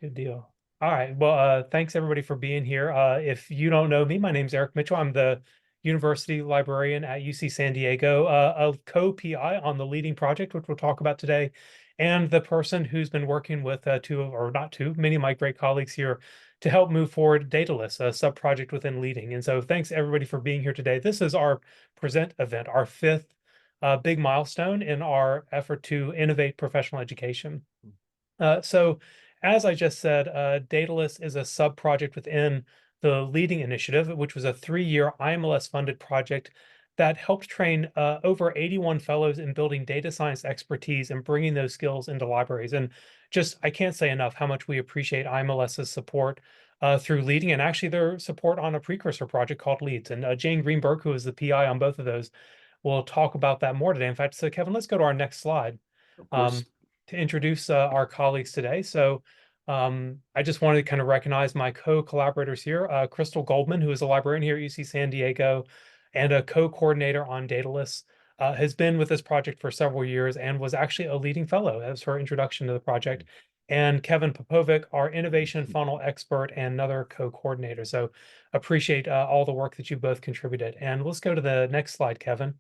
Good deal. All right. Well, thanks everybody for being here. If you don't know me, my name's Eric Mitchell. I'm the university librarian at UC San Diego, a co-PI on the leading project, which we'll talk about today, and the person who's been working with or not two, many of my great colleagues here to help move forward Datalis, a sub-project within leading. And so thanks everybody for being here today. This is our present event, our fifth big milestone in our effort to innovate professional education. So as I just said, Datalis is a sub-project within the Leading Initiative, which was a 3-year IMLS-funded project that helped train over 81 fellows in building data science expertise and bringing those skills into libraries. And just, I can't say enough how much we appreciate IMLS's support through Leading, and actually their support on a precursor project called LEADS. And Jane Greenberg, who is the PI on both of those, will talk about that more today. In fact, so Kevin, let's go to our next slide. Of course. To introduce our colleagues today. So I just wanted to kind of recognize my co-collaborators here, Crystal Goldman, who is a librarian here at UC San Diego and a co-coordinator on Datalis, has been with this project for several years and was actually a leading fellow as her introduction to the project. And Kevin Popovic, our innovation funnel expert and another co-coordinator. So appreciate all the work that you both contributed. And let's go to the next slide, Kevin.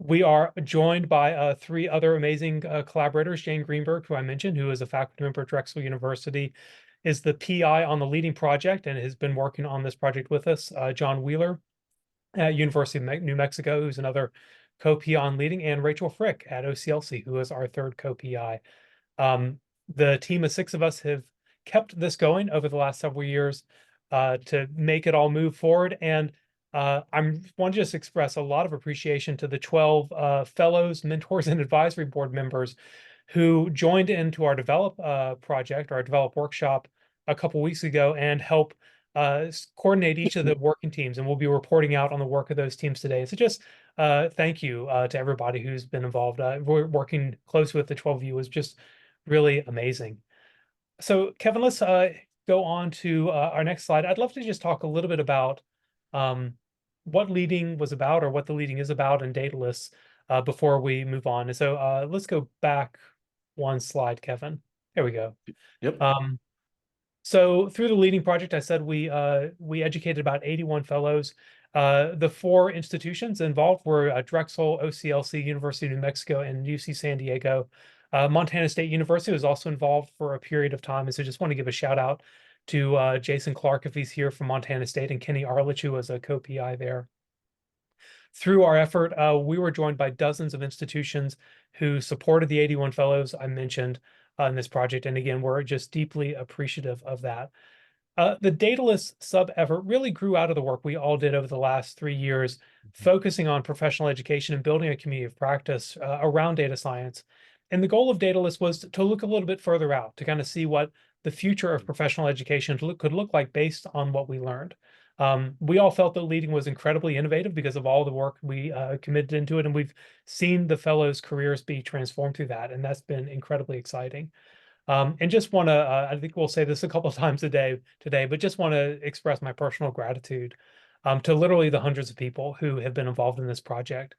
We are joined by 3 other amazing collaborators. Jane Greenberg, who I mentioned, who is a faculty member at Drexel University, is the PI on the leading project and has been working on this project with us. John Wheeler at University of New Mexico, who's another co-PI on leading, and Rachel Frick at OCLC, who is our third co-PI. The team of 6 of us have kept this going over the last several years to make it all move forward. And I want to just express a lot of appreciation to the 12 fellows, mentors, and advisory board members who joined into our Develop project, our Develop workshop a couple weeks ago and help coordinate each of the working teams. And we'll be reporting out on the work of those teams today. So just thank you to everybody who's been involved. Working close with the 12 of you was just really amazing. So Kevin, let's go on to our next slide. I'd love to just talk a little bit about what leading was about or what the leading is about in Datalis before we move on. And so let's go back one slide, Kevin. There we go. Yep. So through the leading project, I said we educated about 81 fellows. The 4 institutions involved were Drexel, OCLC, University of New Mexico, and UC San Diego. Montana State University was also involved for a period of time. And so just want to give a shout out to Jason Clark, if he's here from Montana State, and Kenny Arlich, who was a co-PI there. Through our effort, we were joined by dozens of institutions who supported the 81 fellows I mentioned in this project. And again, we're just deeply appreciative of that. The Datalis sub-effort really grew out of the work we all did over the last 3 years, focusing on professional education and building a community of practice around data science. And the goal of Datalis was to look a little bit further out, to kind of see what the future of professional education could look like based on what we learned. We all felt that leading was incredibly innovative because of all the work we committed into it, and we've seen the fellows' careers be transformed through that, and that's been incredibly exciting. And just want to, I think we'll say this a couple of times a day today, but just want to express my personal gratitude to literally the hundreds of people who have been involved in this project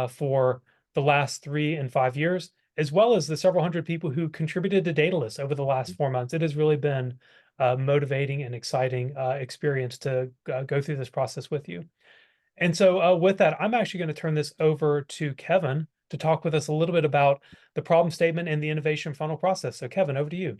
for the last 3 and 5 years, as well as the several hundred people who contributed to Datalis over the last 4 months. It has really been a motivating and exciting experience to go through this process with you. And so with that, I'm actually going to turn this over to Kevin to talk with us a little bit about the problem statement and the innovation funnel process. So Kevin, over to you.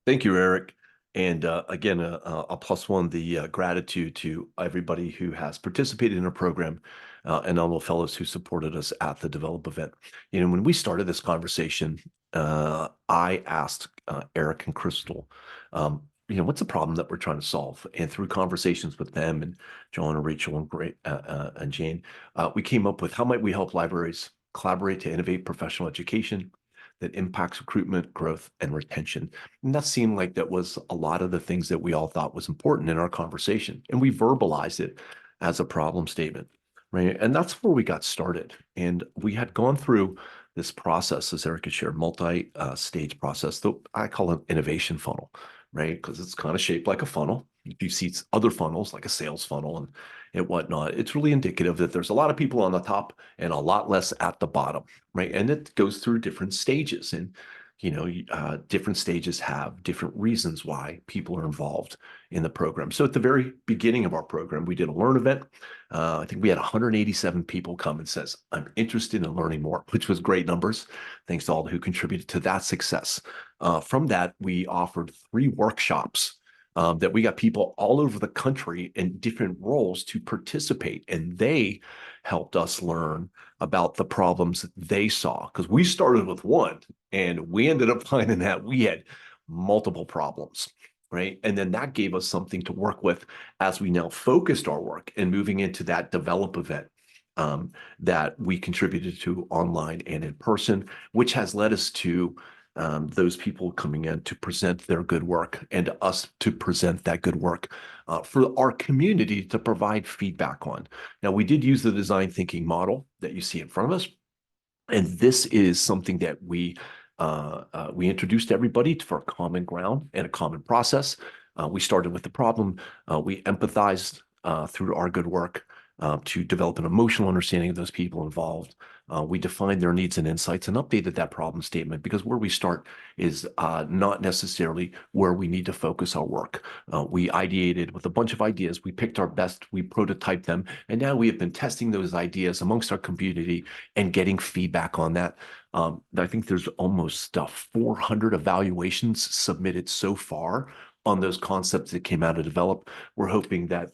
Thank you, Eric. And again, I'll plus one the gratitude to everybody who has participated in our program and all the fellows who supported us at the Develop event. You know, when we started this conversation, I asked Eric and Crystal, what's the problem that we're trying to solve? And through conversations with them and John and Rachel and Jane, we came up with how might we help libraries collaborate to innovate professional education that impacts recruitment, growth, and retention. And that seemed like that was a lot of the things that we all thought was important in our conversation. And we verbalized it as a problem statement, right? And that's where we got started. And we had gone through this process, as Eric had shared, multi-stage process that I call an innovation funnel, right? Because it's kind of shaped like a funnel. You see other funnels like a sales funnel and whatnot. It's really indicative that there's a lot of people on the top and a lot less at the bottom, right? And it goes through different stages. And Different stages have different reasons why people are involved in the program. So at the very beginning of our program, we did a learn event. I think we had 187 people come and says, I'm interested in learning more, which was great numbers. Thanks to all who contributed to that success. From that, we offered 3 workshops that we got people all over the country in different roles to participate, and they helped us learn about the problems they saw, because we started with one and we ended up finding that we had multiple problems, right? And then that gave us something to work with as we now focused our work and moving into that develop event that we contributed to online and in person, which has led us to those people coming in to present their good work and us to present that good work for our community to provide feedback on. Now, we did use the design thinking model that you see in front of us. And this is something that we introduced everybody for a common ground and a common process. We started with the problem. We empathized through our good work to develop an emotional understanding of those people involved. We defined their needs and insights and updated that problem statement, because where we start is not necessarily where we need to focus our work. We ideated with a bunch of ideas. We picked our best, we prototyped them, and now we have been testing those ideas amongst our community and getting feedback on that. I think there's almost 400 evaluations submitted so far on those concepts that came out of develop. We're hoping that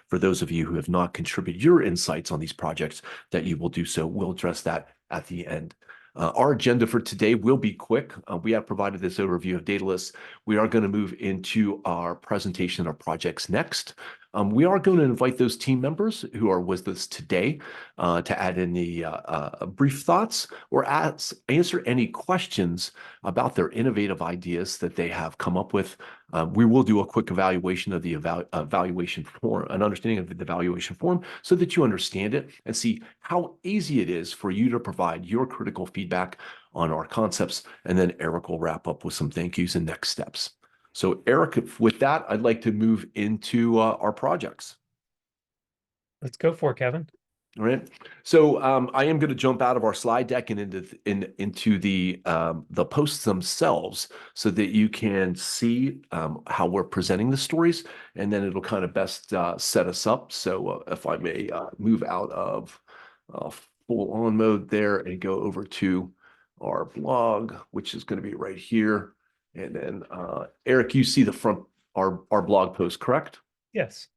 for those of you who have not contributed your insights on these projects, that you will do so. We'll address that at the end. Our agenda for today will be quick. We have provided this overview of Datalis. We are going to move into our presentation of projects next. We are going to invite those team members who are with us today to add any brief thoughts or answer any questions about their innovative ideas that they have come up with. We will do a quick evaluation of the evaluation form, an understanding of the evaluation form, so that you understand it and see how easy it is for you to provide your critical feedback on our concepts. And then Eric will wrap up with some thank yous and next steps. So Eric, with that, I'd like to move into our projects. Let's go for it, Kevin. All right. So I am going to jump out of our slide deck and into the posts themselves, so that you can see how we're presenting the stories, and then it'll kind of best set us up. So if I may move out of full on mode there and go over to our blog, which is going to be right here. And then Eric, you see the front our blog post, correct? Yes.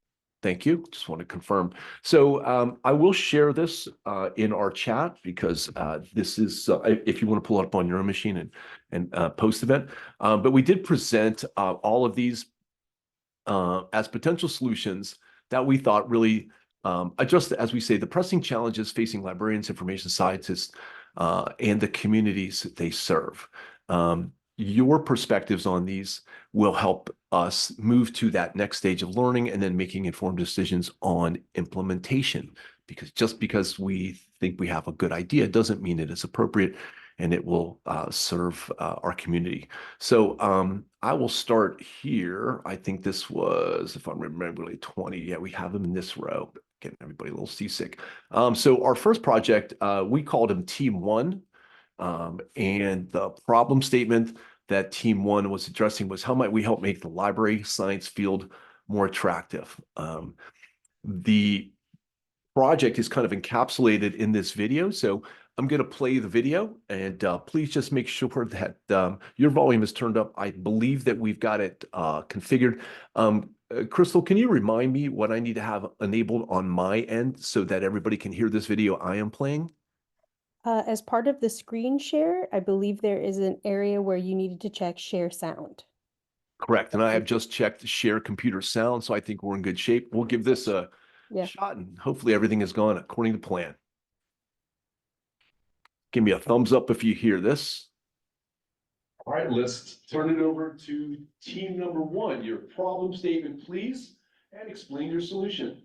Thank you. Just want to confirm. So I will share this in our chat, because this is, if you want to pull it up on your own machine and post event. But we did present all of these as potential solutions that we thought really addressed, as we say, the pressing challenges facing librarians, information scientists, and the communities that they serve. Your perspectives on these will help us move to that next stage of learning and then making informed decisions on implementation. Because just because we think we have a good idea doesn't mean it is appropriate and it will serve our community. So I will start here. I think this was, if I'm remembering, 20. Yeah, we have them in this row. Getting everybody a little seasick. So our first project, we called him Team One. And the problem statement that Team One was addressing was, how might we help make the library science field more attractive? The project is kind of encapsulated in this video. So I'm going to play the video, and please just make sure that your volume is turned up. I believe that we've got it configured. Crystal, can you remind me what I need to have enabled on my end so that everybody can hear this video I am playing? As part of the screen share, I believe there is an area where you needed to check share sound. Correct. And I have just checked share computer sound, so I think we're in good shape. We'll give this a Yeah. shot, and hopefully everything has gone according to plan. Give me a thumbs up if you hear this. All right, let's turn it over to team number one. Your problem statement, please, and explain your solution.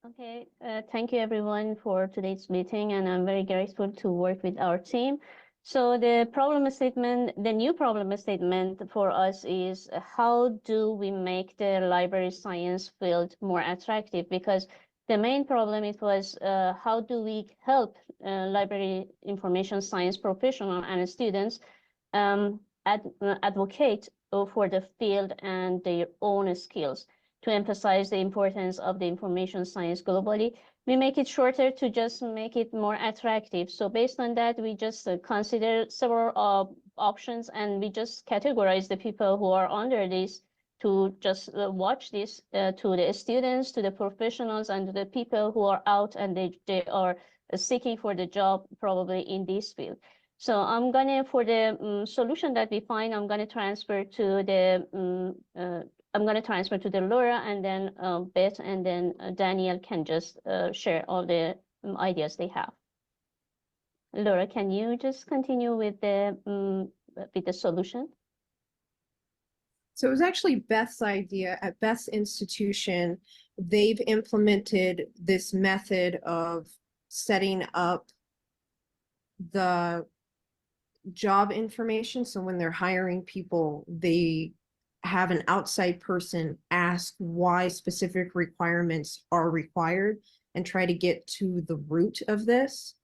Okay, thank you everyone for today's meeting, and I'm very grateful to work with our team. So the problem statement, the new problem statement for us is, how do we make the library science field more attractive? Because the main problem, it was how do we help library information science professionals and students advocate for the field and their own skills to emphasize the importance of the information science globally. We make it shorter to just make it more attractive. So based on that, we just consider several options, and we just categorize the people who are under this to just watch this to the students, to the professionals, and to the people who are out and they are seeking for the job probably in this field. So I'm gonna, for the solution that we find, I'm gonna transfer to the Laura, and then Beth, and then Daniel can just share all the ideas they have. Laura, can you just continue with the solution? So it was actually Beth's idea. At Beth's institution, they've implemented this method of setting up the job information. So when they're hiring people, they have an outside person ask why specific requirements are required and try to get to the root of this.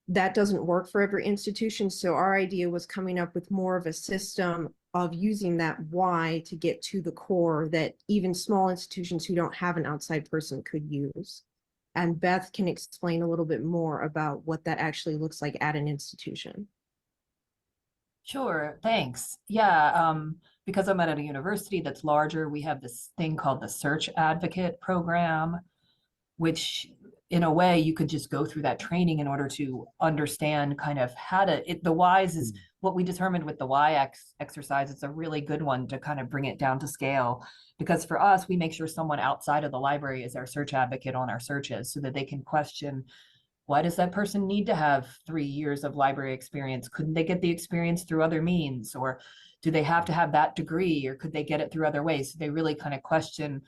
That doesn't work for every institution. So our idea was coming up with more of a system of using that why to get to the core that even small institutions who don't have an outside person could use. And Beth can explain a little bit more about what that actually looks like at an institution. Sure, thanks. Yeah, because I'm at a university that's larger, we have this thing called the Search Advocate program, which in a way you could just go through that training in order to understand kind of how to, the whys is what we determined with the why exercise. It's a really good one to kind of bring it down to scale, because for us, we make sure someone outside of the library is our search advocate on our searches so that they can question, why does that person need to have 3 years of library experience? Couldn't they get the experience through other means? Or do they have to have that degree, or could they get it through other ways? So they really kind of question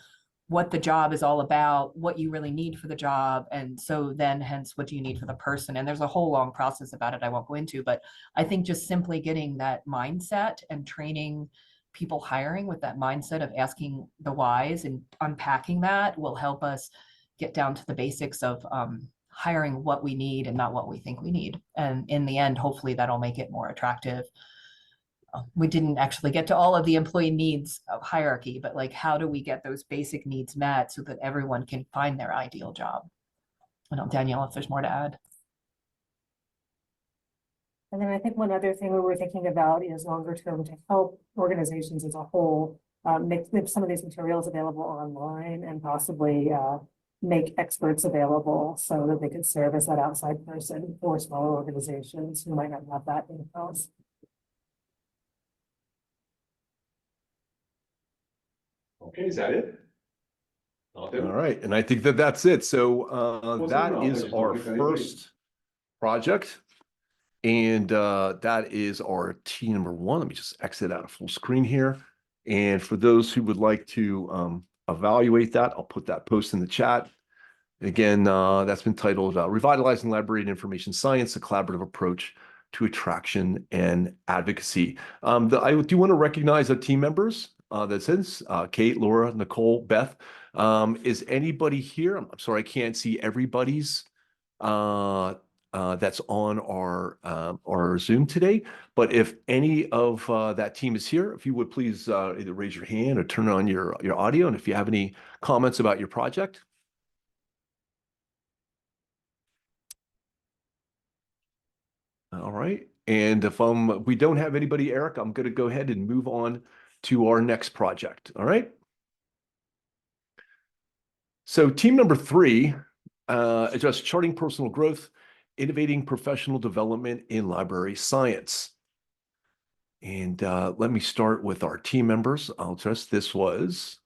what the job is all about, what you really need for the job. And so then hence what do you need for the person? And there's a whole long process about it I won't go into, but I think just simply getting that mindset and training people hiring with that mindset of asking the whys and unpacking that will help us get down to the basics of hiring what we need and not what we think we need. And in the end, hopefully that'll make it more attractive. We didn't actually get to all of the employee needs of hierarchy, but like, how do we get those basic needs met so that everyone can find their ideal job? I don't know, Danielle, if there's more to add. And then I think one other thing we were thinking about is longer term to help organizations as a whole make some of these materials available online, and possibly make experts available so that they could serve as that outside person for smaller organizations who might not have that in-house. Okay, is that it? All right, and I think that that's it. So that is our first project, and that is our team number 1. Let me just exit out of full screen here. And for those who would like to evaluate that, I'll put that post in the chat. Again, that's been titled Revitalizing Library and Information Science, a Collaborative Approach to Attraction and Advocacy. I do want to recognize the team members. That is Kate, Laura, Nicole, Beth. Is anybody here? I'm sorry, I can't see everybody's that's on our Zoom today. But if any of that team is here, if you would please either raise your hand or turn on your audio. And if you have any comments about your project. All right. And if we don't have anybody, Eric, I'm going to go ahead and move on to our next project. All right. So team number 3 addressed charting personal growth, innovating professional development in library science. And let me start with our team members. I'll address this was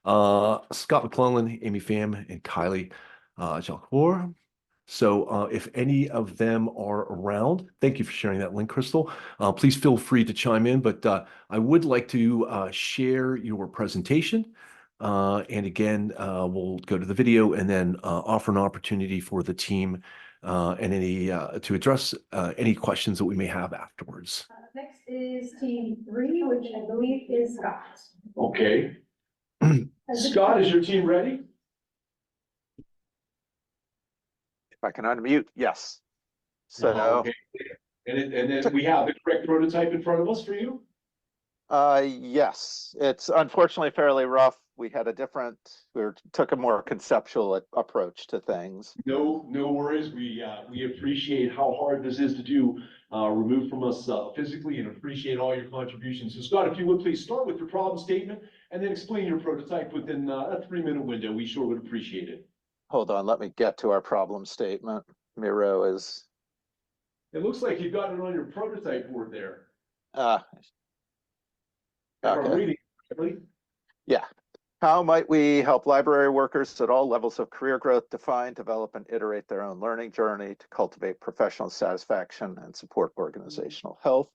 Scott McClellan, Amy Pham, and Kylie Jalcour. So if any of them are around, thank you for sharing that link, Crystal. Please feel free to chime in, but I would like to share your presentation. And again, we'll go to the video and then offer an opportunity for the team and any to address any questions that we may have afterwards. Next is team 3, which I believe is Scott. Okay. Scott, is your team ready? If I can unmute, yes. So okay. And then we have the correct prototype in front of us for you? Yes, it's unfortunately fairly rough. We had took a more conceptual approach to things. No worries. We appreciate how hard this is to do, removed from us physically, and appreciate all your contributions. So Scott, if you would please start with your problem statement and then explain your prototype within a 3-minute window. We sure would appreciate it. Hold on, let me get to our problem statement. Miro is, It looks like you've got it on your prototype board there. uh, If I'm okay. reading correctly. Yeah. How might we help library workers at all levels of career growth define, develop, and iterate their own learning journey to cultivate professional satisfaction and support organizational health?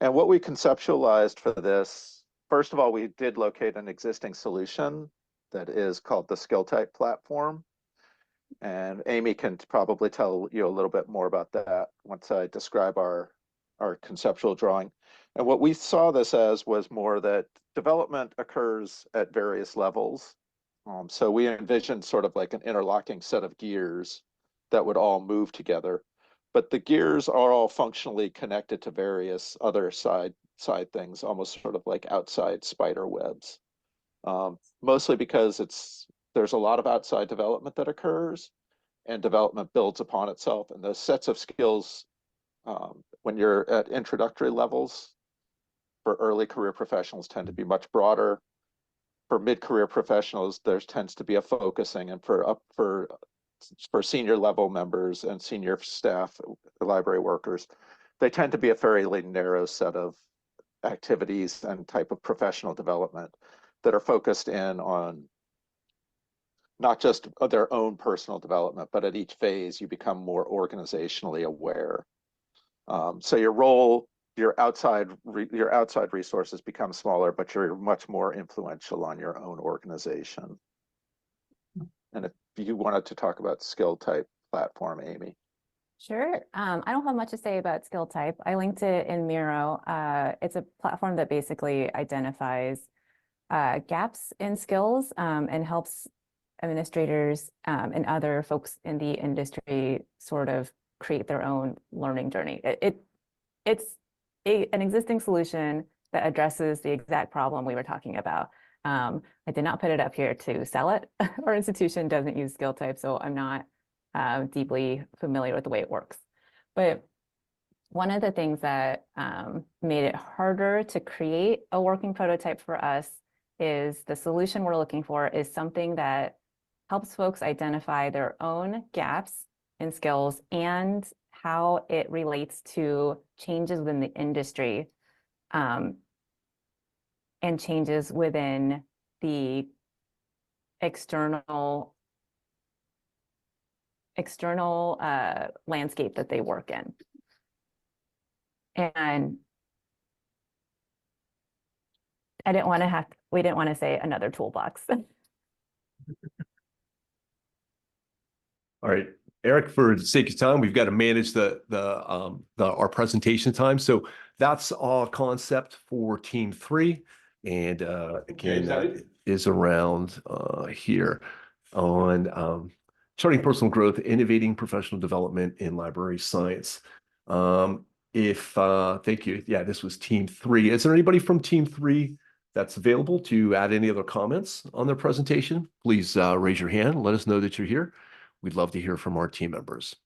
And what we conceptualized for this, first of all, we did locate an existing solution that is called the skill type platform. And Amy can probably tell you a little bit more about that once I describe our conceptual drawing. And what we saw this as was more that development occurs at various levels. So we envisioned sort of like an interlocking set of gears that would all move together. But the gears are all functionally connected to various other side things, almost sort of like outside spider webs. Mostly because there's a lot of outside development that occurs, and development builds upon itself. And those sets of skills, when you're at introductory levels for early career professionals, tend to be much broader. For mid-career professionals, there tends to be a focusing, and for senior level members and senior staff, library workers, they tend to be a fairly narrow set of activities and type of professional development that are focused in on not just their own personal development, but at each phase you become more organizationally aware. So your role, your outside resources become smaller, but you're much more influential on your own organization. And if you wanted to talk about skill type platform, Amy. Sure. I don't have much to say about skill type. I linked it in Miro. It's a platform that basically identifies gaps in skills and helps administrators and other folks in the industry sort of create their own learning journey. It's an existing solution that addresses the exact problem we were talking about. I did not put it up here to sell it. Our institution doesn't use skill type, so I'm not deeply familiar with the way it works. But one of the things that made it harder to create a working prototype for us is the solution we're looking for is something that helps folks identify their own gaps in skills and how it relates to changes within the industry and changes within the external landscape that they work in. And we didn't want to say another toolbox. All right, Eric, for the sake of time, we've got to manage our presentation time. So that's our concept for team 3. And again, is around here on charting personal growth, innovating professional development in library science. Thank you. Yeah, this was team 3. Is there anybody from team 3 that's available to add any other comments on their presentation? Please raise your hand. Let us know that you're here. We'd love to hear from our team members.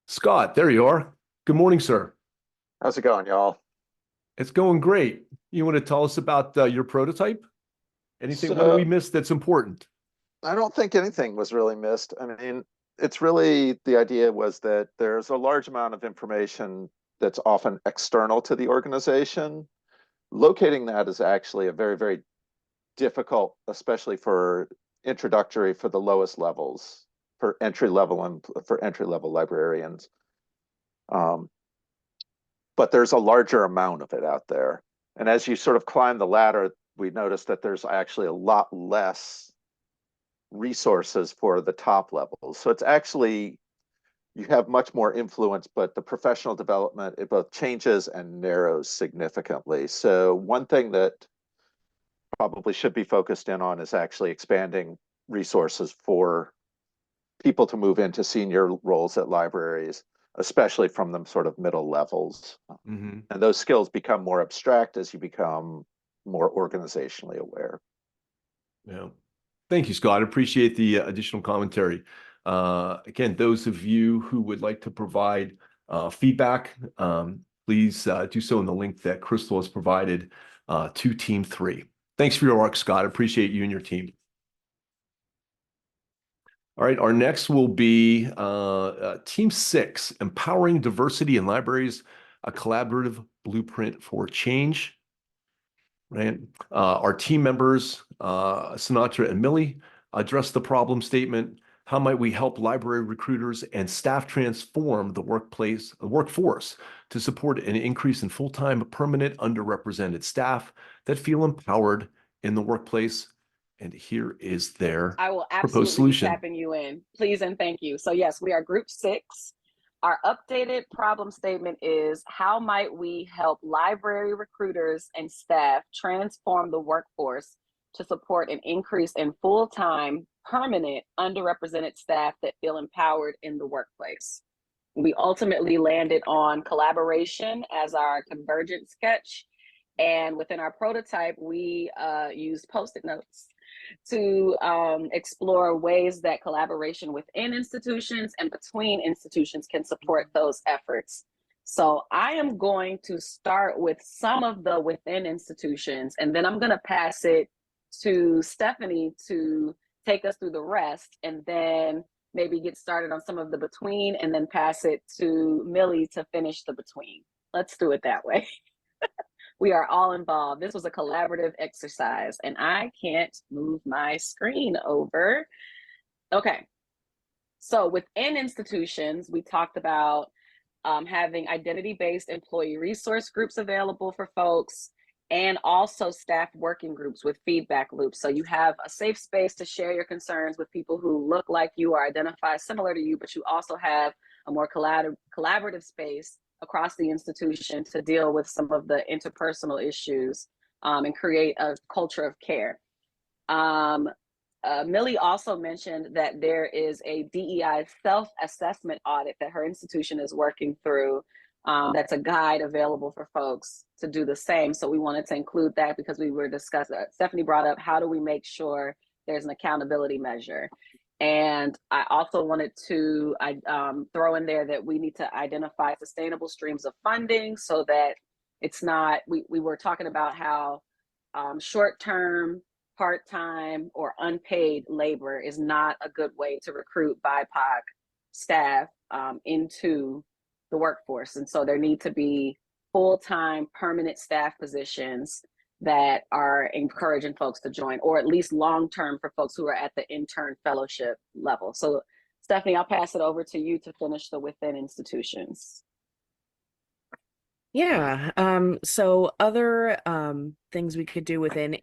Scott, there you are. Good morning, sir. How's it going, y'all? It's going great. You want to tell us about your prototype? Anything what we missed that's important? I don't think anything was really missed. I mean, it's really, the idea was that there's a large amount of information that's often external to the organization. Locating that is actually a very, very difficult, especially for introductory, for the lowest levels, for entry level librarians. But there's a larger amount of it out there. And as you sort of climb the ladder, we noticed that there's actually a lot less resources for the top levels. So it's actually, you have much more influence, but the professional development, it both changes and narrows significantly. So one thing that probably should be focused in on is actually expanding resources for people to move into senior roles at libraries. especially from the sort of middle levels. Mhm. And those skills become more abstract as you become more organizationally aware. Yeah. Thank you, Scott. I appreciate the additional commentary. Again, those of you who would like to provide feedback, please do so in the link that Crystal has provided to Team 3. Thanks for your work, Scott. I appreciate you and your team. All right, our next will be Team 6, Empowering Diversity in Libraries, a Collaborative Blueprint for Change. Right. Our team members, Sinatra and Millie, address the problem statement. How might we help library recruiters and staff transform the workforce to support an increase in full-time, permanent, underrepresented staff that feel empowered in the workplace? And here is their I will proposed absolutely be solution. tapping you in. Please and thank you. So yes, we are group 6. Our updated problem statement is, how might we help library recruiters and staff transform the workforce to support an increase in full-time, permanent, underrepresented staff that feel empowered in the workplace? We ultimately landed on collaboration as our convergent sketch. And within our prototype, we used Post-it notes to explore ways that collaboration within institutions and between institutions can support those efforts. So I am going to start with some of the within institutions, and then I'm going to pass it to Stephanie to take us through the rest, and then maybe get started on some of the between, and then pass it to Millie to finish the between. Let's do it that way. We are all involved. This was a collaborative exercise, and I can't move my screen over. Okay. So within institutions, we talked about having identity-based employee resource groups available for folks, and also staff working groups with feedback loops. So you have a safe space to share your concerns with people who look like you or identify similar to you, but you also have a more collaborative space across the institution to deal with some of the interpersonal issues and create a culture of care. Millie also mentioned that there is a DEI self-assessment audit that her institution is working through. That's a guide available for folks to do the same. So we wanted to include that because we were discussing, Stephanie brought up, how do we make sure there's an accountability measure? And I also wanted to throw in there that we need to identify sustainable streams of funding so that it's not, we were talking about how short-term, part-time, or unpaid labor is not a good way to recruit BIPOC staff into the workforce. And so there need to be full-time, permanent staff positions that are encouraging folks to join, or at least long-term for folks who are at the intern fellowship level. So Stephanie, I'll pass it over to you to finish the within institutions. Yeah, so other things we could do within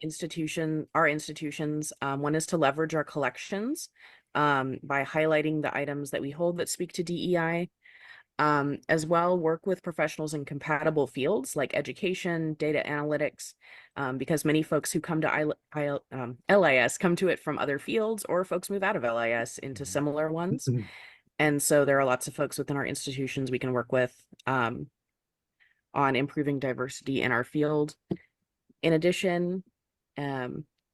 our institutions, one is to leverage our collections by highlighting the items that we hold that speak to DEI. As well, work with professionals in compatible fields like education, data analytics, because many folks who come to LIS come to it from other fields, or folks move out of LIS into similar ones. And so there are lots of folks within our institutions we can work with on improving diversity in our field. In addition,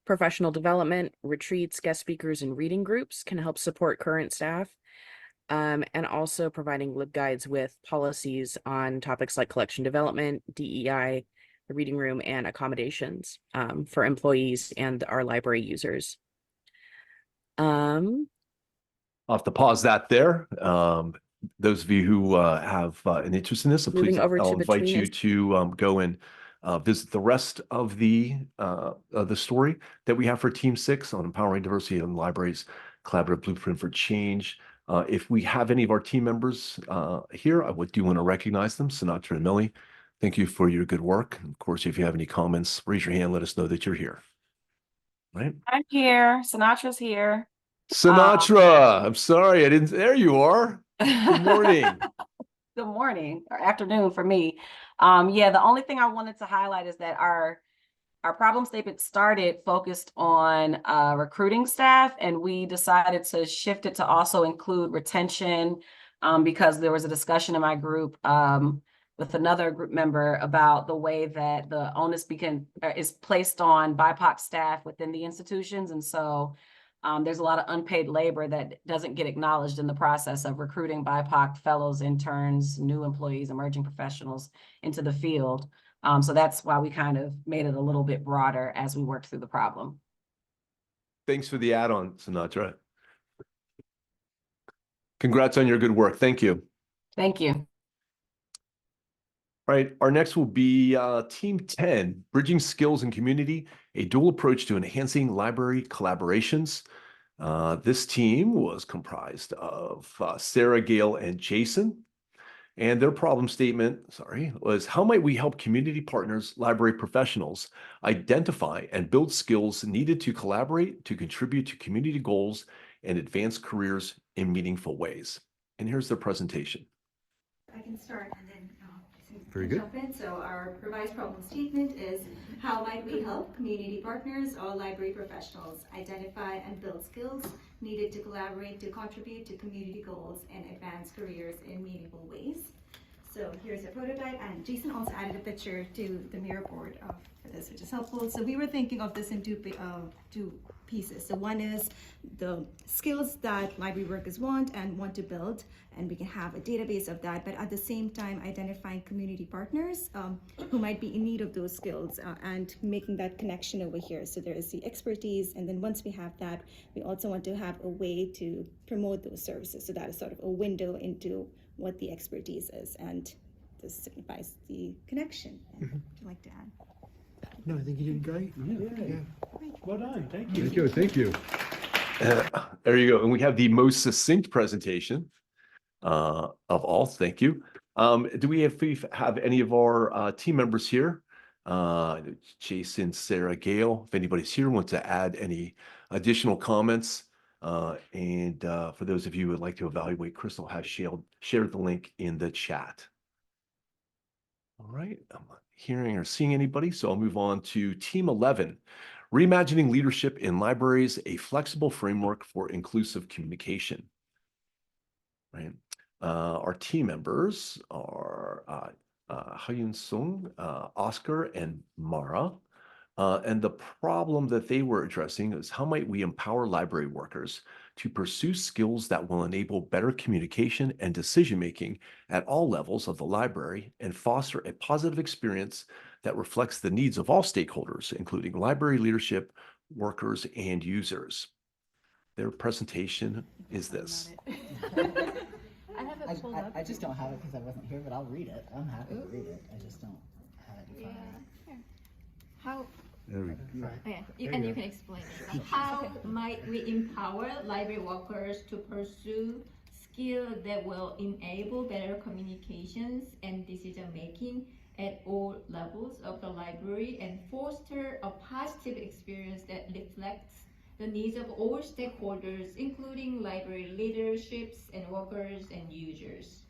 professional development, retreats, guest speakers, and reading groups can help support current staff. And also providing LibGuides with policies on topics like collection development, DEI, the reading room, and accommodations for employees and our library users. I'll have to pause that there. Those of you who have an interest in this, please, I'll invite you to go and visit the rest of the story that we have for Team 6 on empowering diversity in libraries, collaborative blueprint for change. If we have any of our team members here, I do want to recognize them, Sinatra and Millie. Thank you for your good work. Of course, if you have any comments, raise your hand, let us know that you're here. Right? I'm here. Sinatra's here. Sinatra, I'm sorry, I didn't, there you are. Good morning. Good morning, or afternoon for me. Yeah, the only thing I wanted to highlight is that our problem statement started focused on recruiting staff, and we decided to shift it to also include retention, because there was a discussion in my group with another group member about the way that the onus is placed on BIPOC staff within the institutions. And so there's a lot of unpaid labor that doesn't get acknowledged in the process of recruiting BIPOC fellows, interns, new employees, emerging professionals into the field. So that's why we kind of made it a little bit broader as we worked through the problem. Thanks for the add-on, Sinatra. Congrats on your good work. Thank you. Thank you. All right, our next will be Team 10, Bridging Skills and Community, a dual approach to enhancing library collaborations. This team was comprised of Sarah, Gail, and Jason. And their problem statement, was how might we help community partners, library professionals, identify and build skills needed to collaborate, to contribute to community goals, and advance careers in meaningful ways. And here's their presentation. I can start and then Very good. jump in. So our revised problem statement is how might we help community partners or library professionals identify and build skills needed to collaborate, to contribute to community goals and advance careers in meaningful ways. So here's a prototype, and Jason also added a picture to the Miro board for this, which is helpful. So we were thinking of this in two pieces. So one is the skills that library workers want to build, and we can have a database of that, but at the same time identifying community partners who might be in need of those skills and making that connection over here. So there is the expertise, and then once we have that, we also want to have a way to promote those services. So that is sort of a window into what the expertise is, and this signifies the connection. Would you like to add? No, I think you did great. Yeah. Well done. Thank you. Thank you. Thank you. There you go. And we have the most succinct presentation of all. Thank you. Do we have any of our team members here? Jason, Sarah, Gail, if anybody's here, wants to add any additional comments. And for those of you who would like to evaluate, Crystal has shared the link in the chat. All right, I'm not hearing or seeing anybody, so I'll move on to Team 11, Reimagining Leadership in Libraries, a Flexible Framework for Inclusive Communication. Right. Our team members are Ha-Yun Sung, Oscar, and Mara. And the problem that they were addressing is how might we empower library workers to pursue skills that will enable better communication and decision-making at all levels of the library and foster a positive experience that reflects the needs of all stakeholders, including library leadership, workers, and users. Their presentation is this. I just don't have it because I wasn't here, but I'll read it. I'm happy to read it. I just don't have it in front of me. How? There we go. Okay, you can explain it. How might we empower library workers to pursue skills that will enable better communications and decision making at all levels of the library and foster a positive experience that reflects the needs of all stakeholders, including library leaderships and workers and users?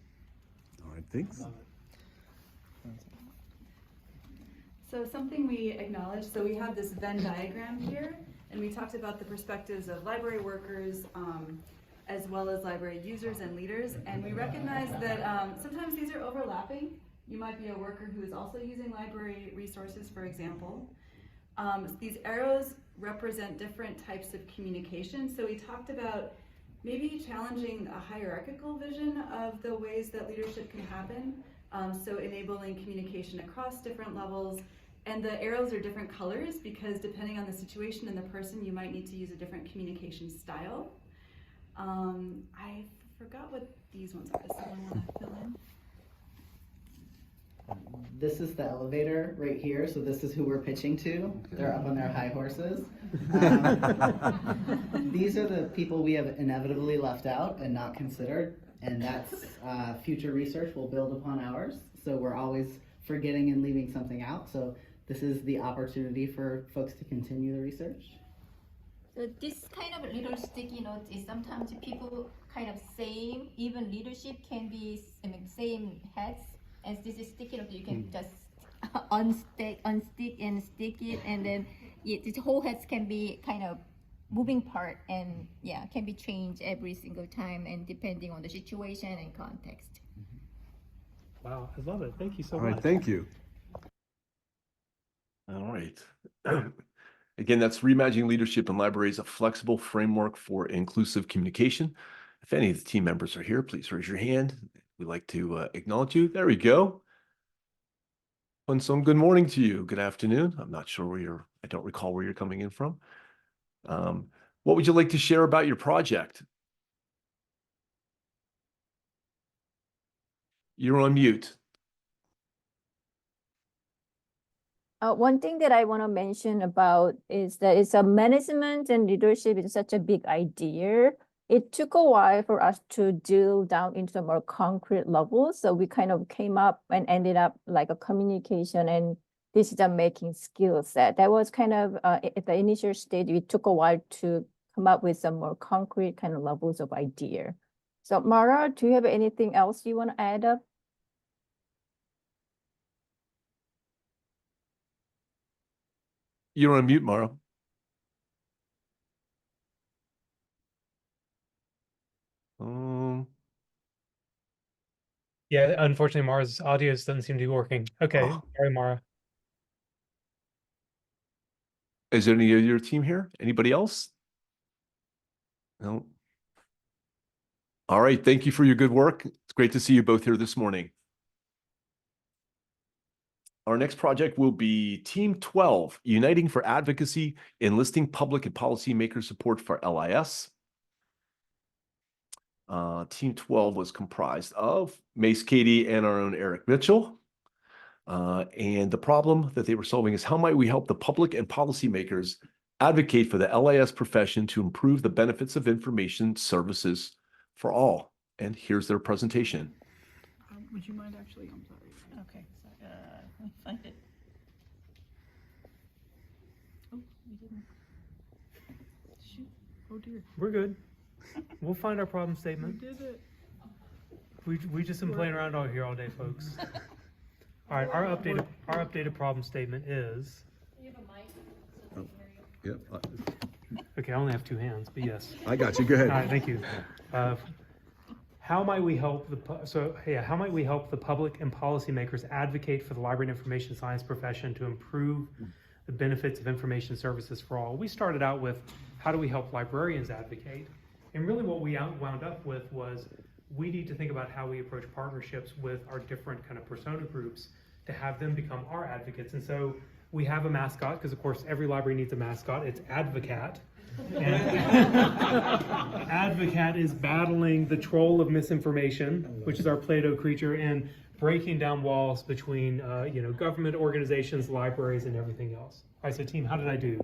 All right, thanks. So something we acknowledge, so we have this Venn diagram here, and we talked about the perspectives of library workers, as well as library users and leaders, and we recognize that sometimes these are overlapping. You might be a worker who is also using library resources, for example. These arrows represent different types of communication. So we talked about maybe challenging a hierarchical vision of the ways that leadership can happen. So enabling communication across different levels. And the arrows are different colors because depending on the situation and the person, you might need to use a different communication style. I forgot what these ones are. Does someone want to fill in? This is the elevator right here, so this is who we're pitching to. They're up on their high horses. These are the people we have inevitably left out and not considered, and that's future research will build upon ours. So we're always forgetting and leaving something out. So this is the opportunity for folks to continue the research. So this kind of little sticky note is sometimes people kind of same, even leadership can be same heads. As this is sticky note, you can just unstick and stick it, and then the whole heads can be kind of moving part and yeah, can be changed every single time and depending on the situation and context. Wow, I love it. Thank you so All much. right, thank you. All right. Again, that's Reimagining Leadership in Libraries, a flexible framework for inclusive communication. If any of the team members are here, please raise your hand. We'd like to acknowledge you. There we go. And some good morning to you. Good afternoon. I'm not sure where I don't recall where you're coming in from. What would you like to share about your project? You're on mute. One thing that I want to mention about is that it's a management and leadership is such a big idea. It took a while for us to drill down into a more concrete level. So we kind of came up and ended up like a communication and decision-making skill set. That was kind of at the initial stage, it took a while to come up with some more concrete kind of levels of idea. So Mara, do you have anything else you want to add up? You're on mute, Mara. Yeah, unfortunately, Mara's audio doesn't seem to be working. Okay, sorry, Mara. Is there any of your team here? Anybody else? No. All right. Thank you for your good work. It's great to see you both here this morning. Our next project will be Team 12, Uniting for Advocacy, Enlisting Public and Policymaker Support for LIS. Team 12 was comprised of Mace Katie and our own Eric Mitchell. And the problem that they were solving is how might we help the public and policymakers advocate for the LIS profession to improve the benefits of information services for all. And here's their presentation. Would you mind actually? I'm sorry. Okay, so, let me find it. Oh, we didn't. Shoot. Oh dear. We're good. We'll find our problem statement. We did it. We just been playing around out here all day, folks. All right, our updated problem statement is. You have a mic. Yep. Okay, I only have two hands, but yes. I got you. Go ahead. All right, thank you. How might we help how might we help the public and policymakers advocate for the library and information science profession to improve the benefits of information services for all? We started out with how do we help librarians advocate? And really what we wound up with was we need to think about how we approach partnerships with our different kind of persona groups to have them become our advocates. And so we have a mascot, because of course every library needs a mascot. It's Advocat. And Advocat is battling the troll of misinformation, which is our Play-Doh creature, and breaking down walls between government organizations, libraries, and everything else. All right, so team, how did I do?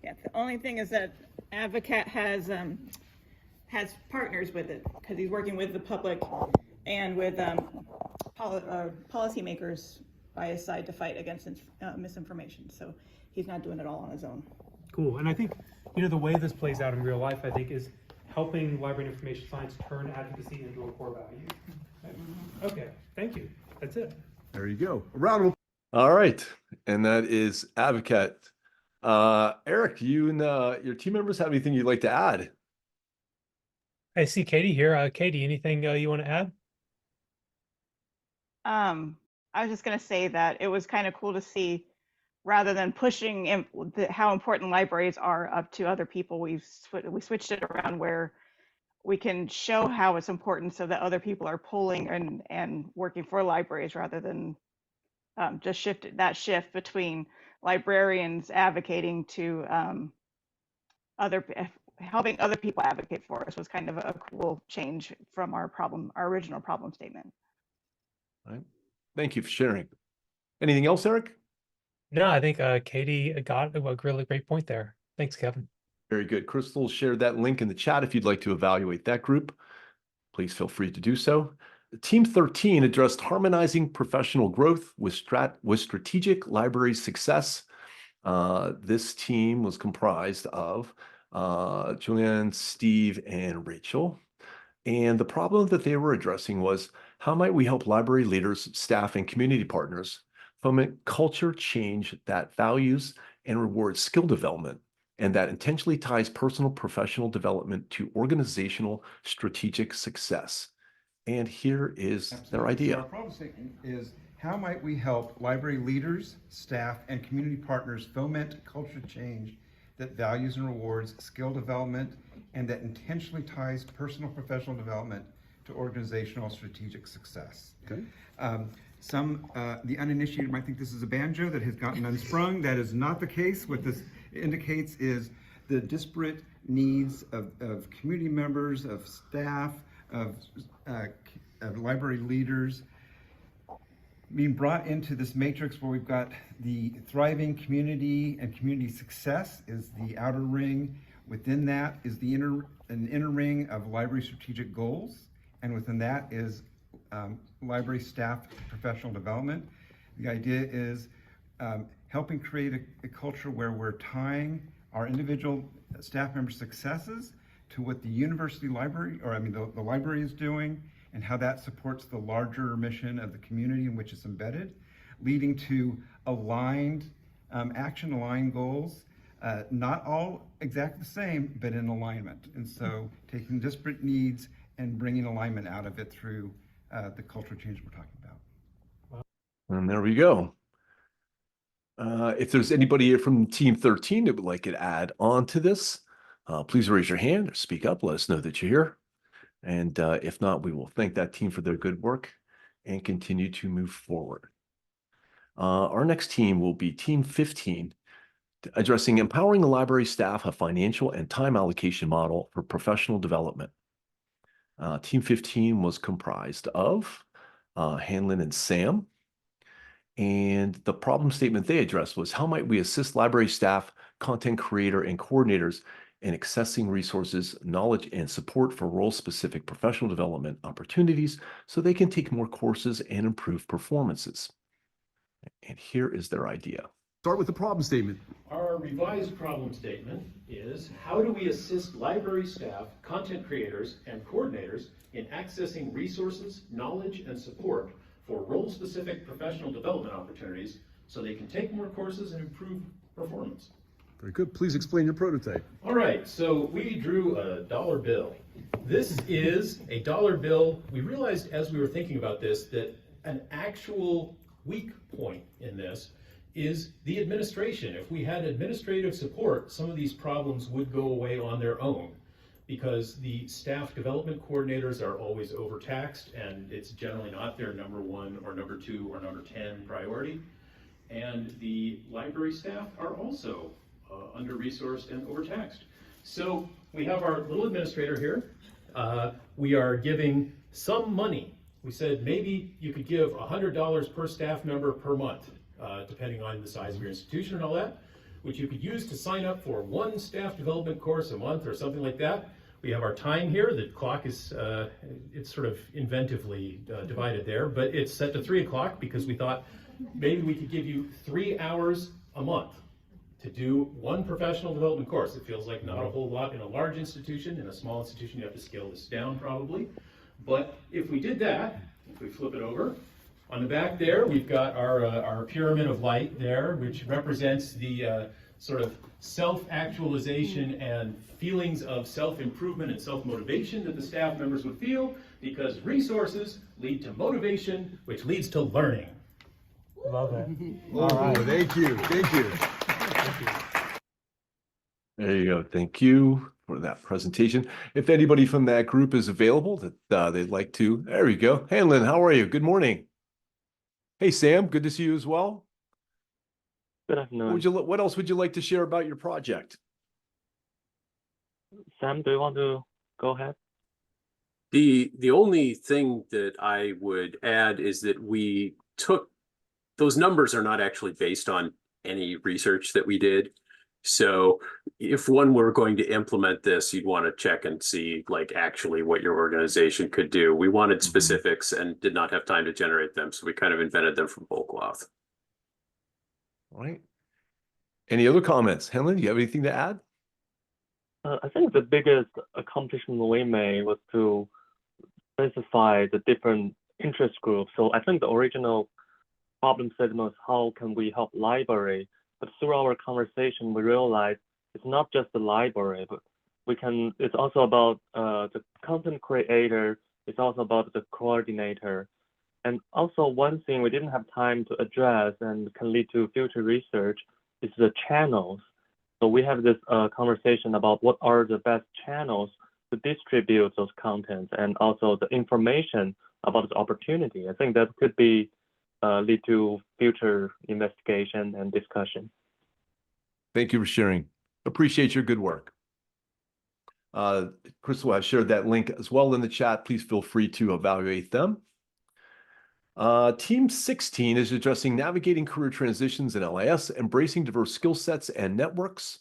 Yeah, the only thing is that Advocat has partners with it because he's working with the public and with policymakers by his side to fight against misinformation. So he's not doing it all on his own. Cool. And I think, the way this plays out in real life, I think, is helping library and information science turn advocacy into a core value. Okay, thank you. That's it. There you go. A round of applause. All right. And that is Advocate. Eric, you and your team members have anything you'd like to add? I see Katie here. Katie, anything you want to add? I was just going to say that it was kind of cool to see, rather than pushing how important libraries are up to other people, we switched it around where we can show how it's important so that other people are pulling and working for libraries rather than just shift between librarians advocating to helping other people advocate for us was kind of a cool change from our original problem statement. All right. Thank you for sharing. Anything else, Eric? No, I think Katie got a really great point there. Thanks, Kevin. Very good. Crystal shared that link in the chat. If you'd like to evaluate that group, please feel free to do so. Team 13 addressed harmonizing professional growth with strategic library success. This team was comprised of Julianne, Steve, and Rachel. And the problem that they were addressing was how might we help library leaders, staff, and community partners foment culture change that values and rewards skill development and that intentionally ties personal professional development to organizational strategic success. And here is their Absolutely. idea. So our problem statement is, how might we help library leaders, staff, and community partners foment culture change that values and rewards skill development and that intentionally ties personal professional development to organizational strategic success? Okay. The uninitiated might think this is a banjo that has gotten unsprung. That is not the case. What this indicates is the disparate needs of community members, of staff, of library leaders being brought into this matrix where we've got the thriving community, and community success is the outer ring. Within that is an inner ring of library strategic goals, and within that is library staff professional development. The idea is helping create a culture where we're tying our individual staff member successes to what the university library, the library is doing, and how that supports the larger mission of the community in which it's embedded, leading to aligned action, aligned goals, not all exactly the same, but in alignment. And so taking disparate needs and bringing alignment out of it through the cultural change we're talking about. And there we go. If there's anybody here from Team 13 that would like to add on to this, please raise your hand or speak up. Let us know that you're here. And if not, we will thank that team for their good work and continue to move forward. Our next team will be Team 15, addressing empowering the library staff a financial and time allocation model for professional development. Team 15 was comprised of Hanlon and Sam. And the problem statement they addressed was, how might we assist library staff, content creator, and coordinators in accessing resources, knowledge, and support for role-specific professional development opportunities so they can take more courses and improve performances. And here is their idea. Start with the problem statement. Our revised problem statement is, how do we assist library staff, content creators, and coordinators in accessing resources, knowledge, and support for role-specific professional development opportunities so they can take more courses and improve performance? Very good. Please explain your prototype. All right, so we drew a dollar bill. This is a dollar bill. We realized as we were thinking about this that an actual weak point in this is the administration. If we had administrative support, some of these problems would go away on their own, because the staff development coordinators are always overtaxed, and it's generally not their number 1 or number 2 or number 10 priority. And the library staff are also under-resourced and overtaxed. So we have our little administrator here. We are giving some money. We said maybe you could give $100 per staff member per month, depending on the size of your institution and all that, which you could use to sign up for 1 staff development course a month or something like that. We have our time here. The clock is, it's sort of inventively divided there, but it's set to 3 o'clock because we thought maybe we could give you 3 hours a month to do 1 professional development course. It feels like not a whole lot in a large institution. In a small institution, you have to scale this down probably. But if we did that, if we flip it over, on the back there, we've got our pyramid of light there, which represents the sort of self-actualization and feelings of self-improvement and self-motivation that the staff members would feel, because resources lead to motivation, which leads to learning. Love it. All right. Thank you. Thank you. There you go. Thank you for that presentation. If anybody from that group is available that they'd like to, there we go. Hanlon, how are you? Good morning. Hey, Sam, good to see you as well. Good afternoon. What else would you like to share about your project? Sam, do you want to go ahead? The only thing that I would add is that we took, those numbers are not actually based on any research that we did. So if one were going to implement this, you'd want to check and see like actually what your organization could do. We wanted specifics and did not have time to generate them. So we kind of invented them from whole cloth. All right. Any other comments? Helen, do you have anything to add? I think the biggest accomplishment we made was to specify the different interest groups. So I think the original problem statement was how can we help library, but through our conversation, we realized it's not just the library, but it's also about the content creator, it's also about the coordinator. And also one thing we didn't have time to address and can lead to future research is the channels. So we have this conversation about what are the best channels to distribute those contents and also the information about the opportunity. I think that could be lead to future investigation and discussion. Thank you for sharing. Appreciate your good work. Crystal has shared that link as well in the chat. Please feel free to evaluate them. Team 16 is addressing navigating career transitions in LIS, embracing diverse skill sets and networks.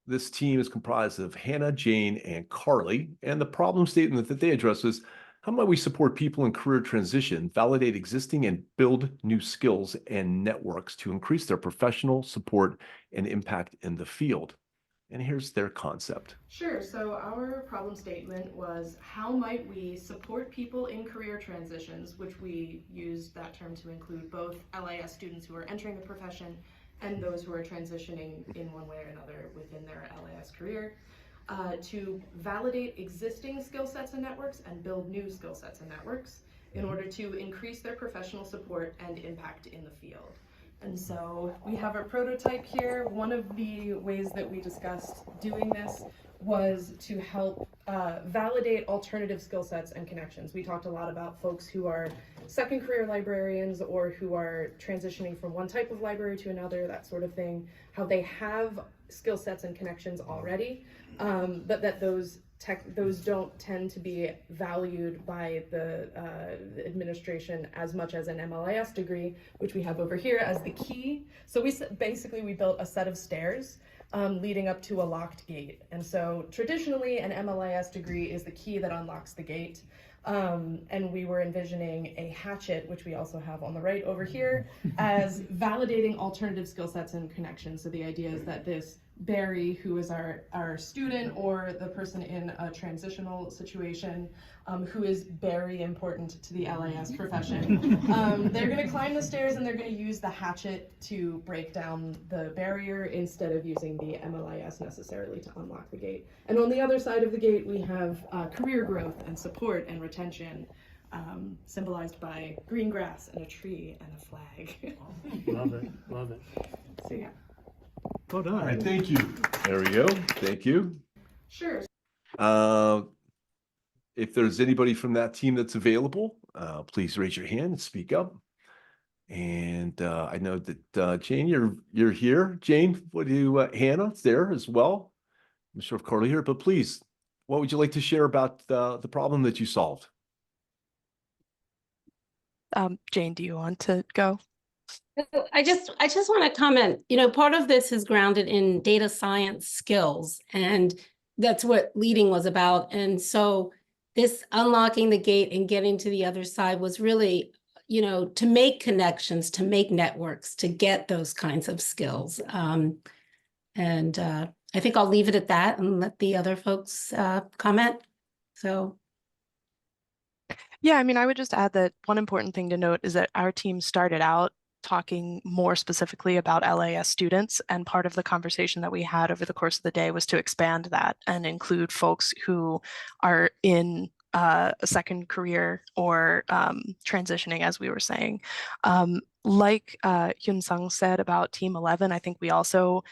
This team is comprised of Hannah, Jane, and Carly, and the problem statement that they address is, how might we support people in career transition, validate existing and build new skills and networks to increase their professional support and impact in the field? And here's their concept. Sure. So our problem statement was, how might we support people in career transitions, which we used that term to include both LIS students who are entering the profession and those who are transitioning in one way or another within their LIS career, to validate existing skill sets and networks and build new skill sets and networks in order to increase their professional support and impact in the field. And so we have a prototype here. One of the ways that we discussed doing this was to help validate alternative skill sets and connections. We talked a lot about folks who are second career librarians or who are transitioning from one type of library to another, that sort of thing, how they have skill sets and connections already, but that those don't tend to be valued by the administration as much as an MLIS degree, which we have over here as the key. So we built a set of stairs leading up to a locked gate. And so traditionally an MLIS degree is the key that unlocks the gate. And we were envisioning a hatchet, which we also have on the right over here, as validating alternative skill sets and connections. So the idea is that this Barry, who is our student or the person in a transitional situation, who is very important to the LIS profession, they're going to climb the stairs and they're going to use the hatchet to break down the barrier instead of using the MLIS necessarily to unlock the gate. And on the other side of the gate, we have career growth and support and retention, symbolized by green grass and a tree and a flag. Love it, love it. So yeah. Well done. All right, thank you. There we go. Thank you. Sure. If there's anybody from that team that's available, please raise your hand and speak up. And I know that Jane, you're here. Jane, what do you? Hannah's there as well. I'm sure if Carly here, but please, what would you like to share about the problem that you solved? Jane, do you want to go? I just want to comment, part of this is grounded in data science skills, and that's what leading was about. And so this unlocking the gate and getting to the other side was really, to make connections, to make networks, to get those kinds of skills. And I think I'll leave it at that and let the other folks comment. So. Yeah, I would just add that one important thing to note is that our team started out talking more specifically about LIS students, and part of the conversation that we had over the course of the day was to expand that and include folks who are in a second career or transitioning, as we were saying. Like Hyun Sung said about Team 11, I think we also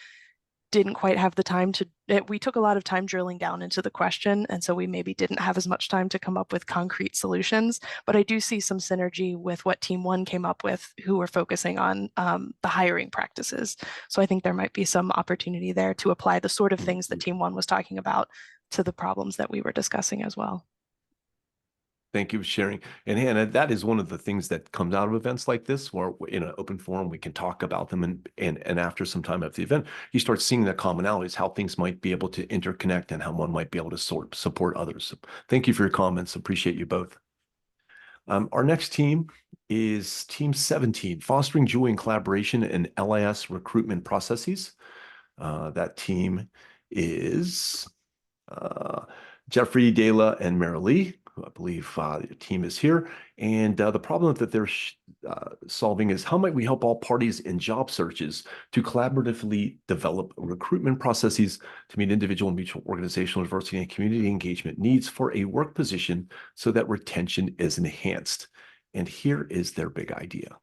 didn't quite have the time to, we took a lot of time drilling down into the question, and so we maybe didn't have as much time to come up with concrete solutions, but I do see some synergy with what Team 1 came up with, who were focusing on the hiring practices. So I think there might be some opportunity there to apply the sort of things that Team 1 was talking about to the problems that we were discussing as well. Thank you for sharing. And Hannah, that is one of the things that comes out of events like this, where in an open forum, we can talk about them. And after some time at the event, you start seeing the commonalities, how things might be able to interconnect and how one might be able to support others. So thank you for your comments. Appreciate you both. Our next team is Team 17, Fostering Joy and Collaboration in LIS Recruitment Processes. That team is Jeffrey, Dela, and Marilee. who I believe your team is here. And the problem that they're solving is how might we help all parties in job searches to collaboratively develop recruitment processes to meet individual, mutual, organizational diversity, and community engagement needs for a work position so that retention is enhanced. And here is their big idea.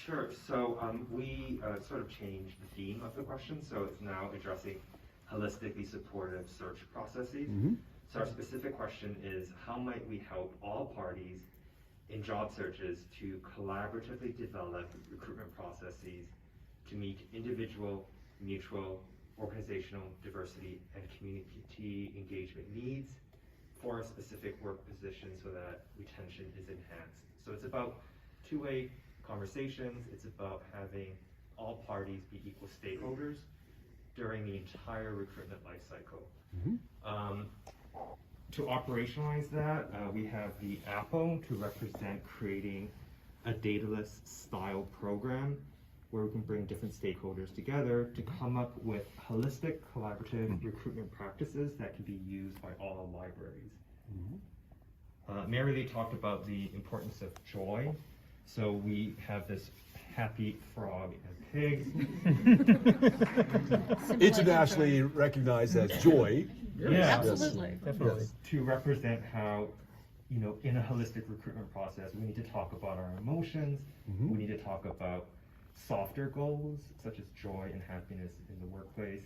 Sure. So we sort of changed the theme of the question. So it's now addressing holistically supportive search processes. So our specific question is, how might we help all parties in job searches to collaboratively develop recruitment processes to meet individual, mutual, organizational diversity, and community engagement needs for a specific work position so that retention is enhanced. So it's about two-way conversations. It's about having all parties be equal stakeholders during the entire recruitment life cycle. To operationalize that, we have the APO to represent creating a Datalis style program where we can bring different stakeholders together to come up with holistic collaborative recruitment practices that can be used by all libraries. Mary Lee talked about the importance of joy. So we have this happy frog and pig. Internationally recognized as joy. Yeah, absolutely. Definitely. Yes. To represent how, you know, in a holistic recruitment process, we need to talk about our emotions. We need to talk about softer goals, such as joy and happiness in the workplace.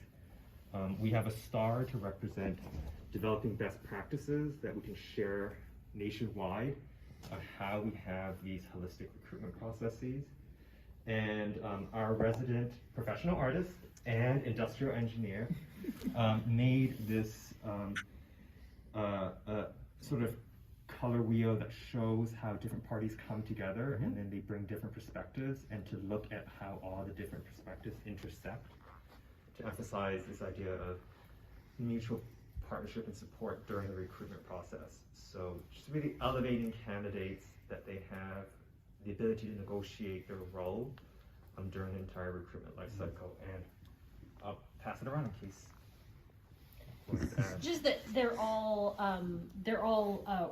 We have a star to represent developing best practices that we can share nationwide of how we have these holistic recruitment processes. And our resident professional artist and industrial engineer made this sort of color wheel that shows how different parties come together and then they bring different perspectives, and to look at how all the different perspectives intersect to emphasize this idea of mutual partnership and support during the recruitment process. So just really elevating candidates, that they have the ability to negotiate their role during the entire recruitment life cycle. And I'll pass it around in case. Just that they're all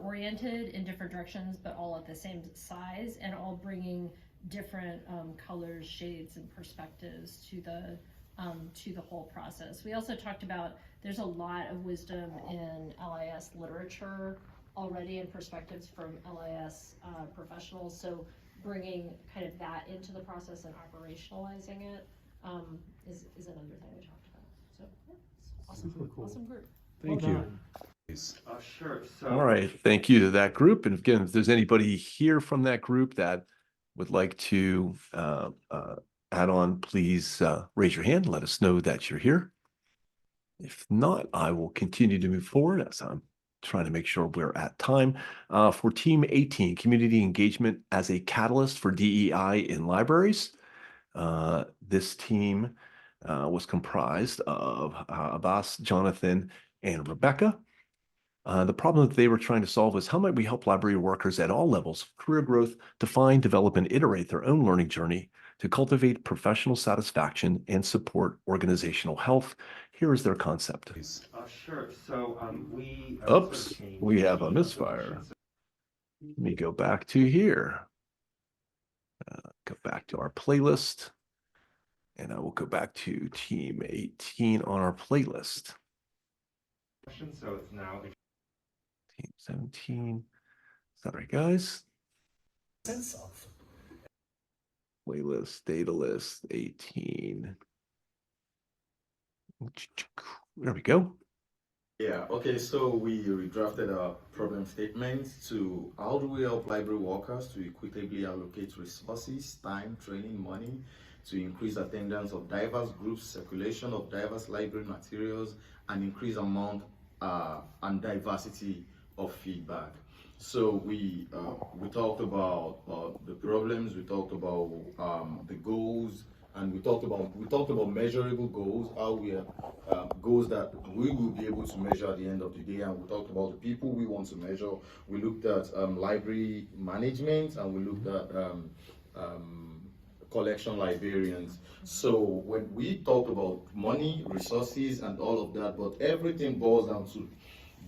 oriented in different directions, but all at the same size, and all bringing different colors, shades, and perspectives to the whole process. We also talked about there's a lot of wisdom in LIS literature already and perspectives from LIS professionals. So bringing kind of that into the process and operationalizing it is another thing we talked about. So yeah, awesome, super cool. Awesome group. Thank Well you. done. Sure. So All right, thank you to that group. And again, if there's anybody here from that group that would like to add on, please raise your hand. Let us know that you're here. If not, I will continue to move forward as I'm trying to make sure we're at time. For Team 18, Community Engagement as a Catalyst for DEI in Libraries. This team was comprised of Abbas, Jonathan, and Rebecca. The problem that they were trying to solve was how might we help library workers at all levels of career growth define, develop, and iterate their own learning journey to cultivate professional satisfaction and support organizational health. Here is their concept. Sure. So we Oops, we have a misfire. Let me go back to here. Go back to our playlist. And I will go back to Team 18 on our playlist. So it's now Team 17. Is that right, guys? Playlist, data list, 18. There we go. Yeah, okay, so we redrafted our problem statement to how do we help library workers to equitably allocate resources, time, training, money, to increase attendance of diverse groups, circulation of diverse library materials, and increase amount and diversity of feedback. So we talked about the problems, we talked about the goals, and we talked about measurable goals, how we are goals that we will be able to measure at the end of the day, and we talked about the people we want to measure. We looked at library management, and we looked at collection librarians. So when we talk about money, resources, and all of that, but everything boils down to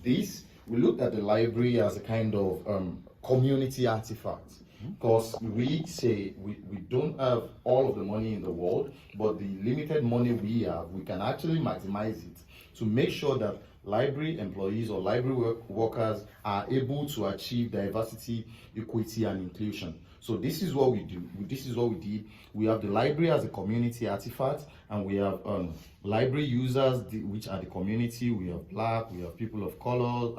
this: we looked at the library as a kind of community artifact. Because we say we don't have all of the money in the world, but the limited money we have, we can actually maximize it to make sure that library employees or library workers are able to achieve diversity, equity, and inclusion. So this is what we do. This is what we did. We have the library as a community artifact, and we have library users, which are the community. We have Black, we have people of color,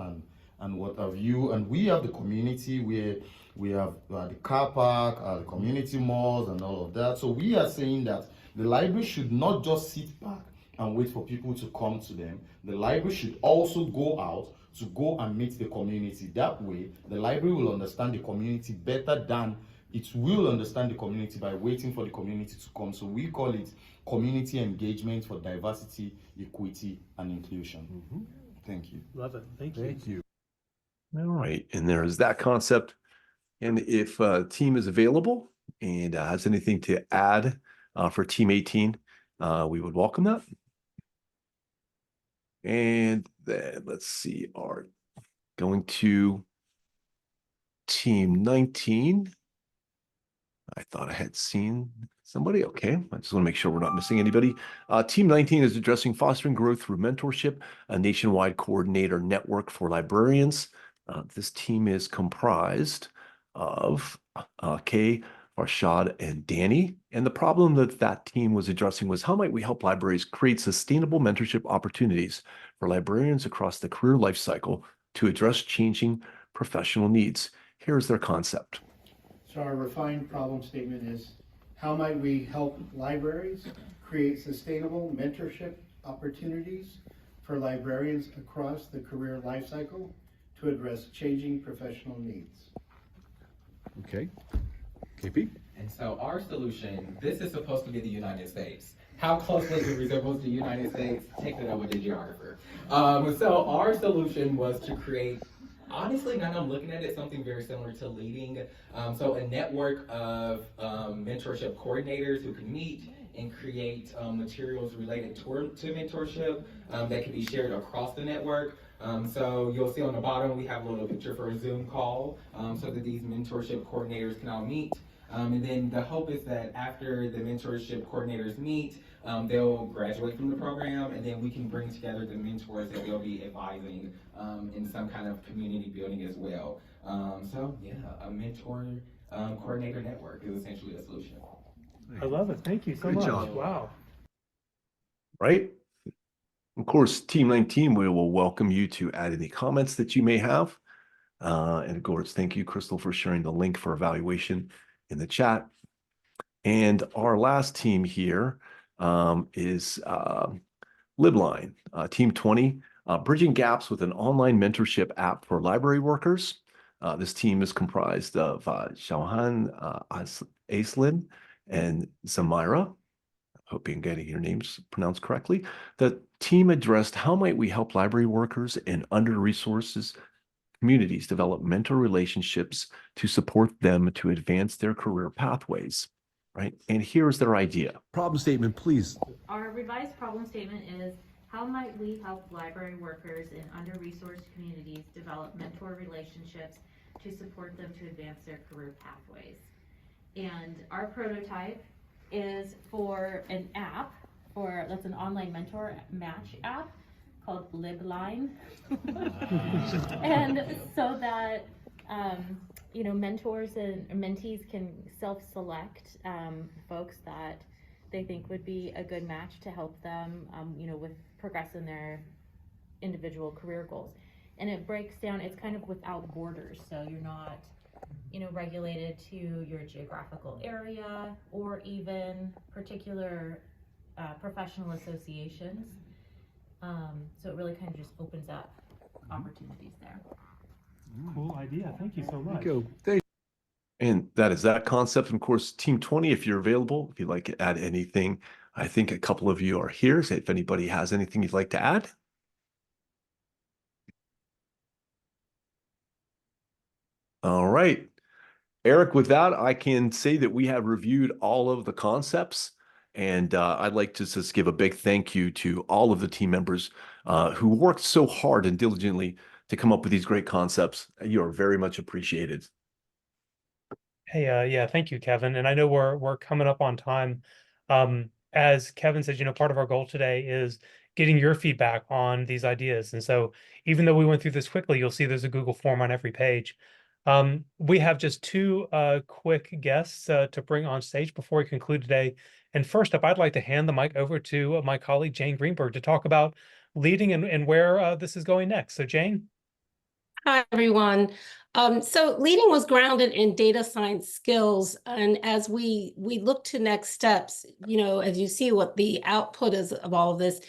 and what have you. And we have the community where we have the car park, the community malls, and all of that. So we are saying that the library should not just sit back and wait for people to come to them. The library should also go out to go and meet the community. That way, the library will understand the community better than it will understand the community by waiting for the community to come. So we call it community engagement for diversity, equity, and inclusion. Thank you. Love it. Thank you. Thank you. All right, and there is that concept. And if a team is available and has anything to add for Team 18, we would welcome that. And then let's see, going to Team 19. I thought I had seen somebody. Okay, I just want to make sure we're not missing anybody. Team 19 is addressing fostering growth through mentorship, a nationwide coordinator network for librarians. This team is comprised of Kay, Farshad, and Danny. And the problem that team was addressing was how might we help libraries create sustainable mentorship opportunities for librarians across the career life cycle to address changing professional needs. Here's their concept. So our refined problem statement is, how might we help libraries create sustainable mentorship opportunities for librarians across the career life cycle to address changing professional needs? Okay. KP? And so our solution, this is supposed to be the United States. How closely it resembles the United States, take it up with the geographer. So our solution was to create, honestly, now I'm looking at it, something very similar to leading. So a network of mentorship coordinators who can meet and create materials related to mentorship that can be shared across the network. So you'll see on the bottom, we have a little picture for a Zoom call so that these mentorship coordinators can all meet. And then the hope is that after the mentorship coordinators meet, they'll graduate from the program, and then we can bring together the mentors that they'll be advising in some kind of community building as well. So yeah, a mentor coordinator network is essentially a solution. I love it. Thank you so Great much. job. Wow. Right? Of course, Team 19, we will welcome you to add any comments that you may have. And of course, thank you, Crystal, for sharing the link for evaluation in the chat. And our last team here is Libline, Team 20, bridging gaps with an online mentorship app for library workers. This team is comprised of Shaohan Aislinn and Zamira. Hoping I'm getting your names pronounced correctly. The team addressed how might we help library workers in under-resourced communities develop mentor relationships to support them to advance their career pathways, right? And here's their idea. Problem statement, please. Our revised problem statement is, how might we help library workers in under-resourced communities develop mentor relationships to support them to advance their career pathways? And our prototype is for an app, that's an online mentor match app called Libline. And so that mentors and mentees can self-select folks that they think would be a good match to help them with progress in their individual career goals. And it breaks down, it's kind of without borders, so you're not regulated to your geographical area or even particular professional associations. So it really kind of just opens up opportunities there. Cool idea. Thank you so much. And that is that concept. And of course, Team 20, if you're available, if you'd like to add anything, I think a couple of you are here. So if anybody has anything you'd like to add. All right. Eric, with that, I can say that we have reviewed all of the concepts, and I'd like to just give a big thank you to all of the team members who worked so hard and diligently to come up with these great concepts. You are very much appreciated. Hey, yeah, thank you, Kevin. And I know we're coming up on time. As Kevin says, part of our goal today is getting your feedback on these ideas. And so even though we went through this quickly, you'll see there's a Google form on every page. We have just two quick guests to bring on stage before we conclude today. And first up, I'd like to hand the mic over to my colleague, Jane Greenberg, to talk about leading and where this is going next. So Jane? Hi, everyone. So leading was grounded in data science skills. And as we look to next steps, as you see what the output is of all of this,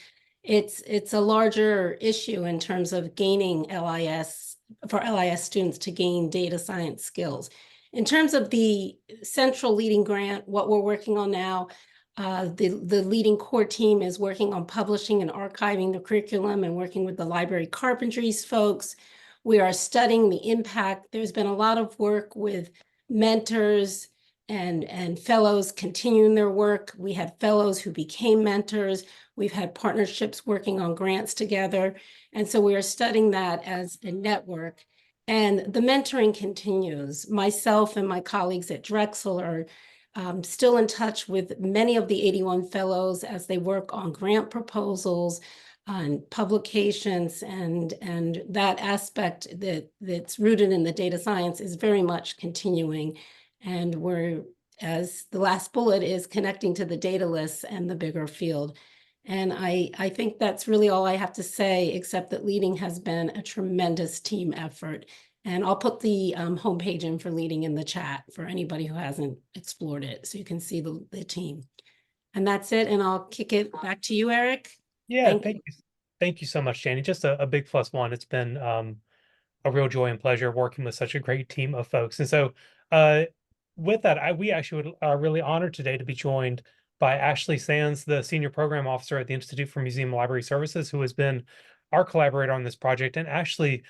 it's a larger issue in terms of gaining LIS, for LIS students to gain data science skills. In terms of the central leading grant, what we're working on now, the leading core team is working on publishing and archiving the curriculum and working with the library carpentries folks. We are studying the impact. There's been a lot of work with mentors and fellows continuing their work. We had fellows who became mentors. We've had partnerships working on grants together. And so we are studying that as a network. And the mentoring continues. Myself and my colleagues at Drexel are still in touch with many of the 81 fellows as they work on grant proposals, on publications, and that aspect that's rooted in the data science is very much continuing. And we're, as the last bullet is, connecting to the Datalis and the bigger field. And I think that's really all I have to say, except that leading has been a tremendous team effort. And I'll put the homepage in for leading in the chat for anybody who hasn't explored it, so you can see the team. And that's it, and I'll kick it back to you, Eric. Yeah, thank you so much, Janie. Just a big +1. It's been a real joy and pleasure working with such a great team of folks. And so with that, we actually are really honored today to be joined by Ashley Sands, the Senior Program Officer at the Institute for Museum and Library Services, who has been our collaborator on this project. And Ashley,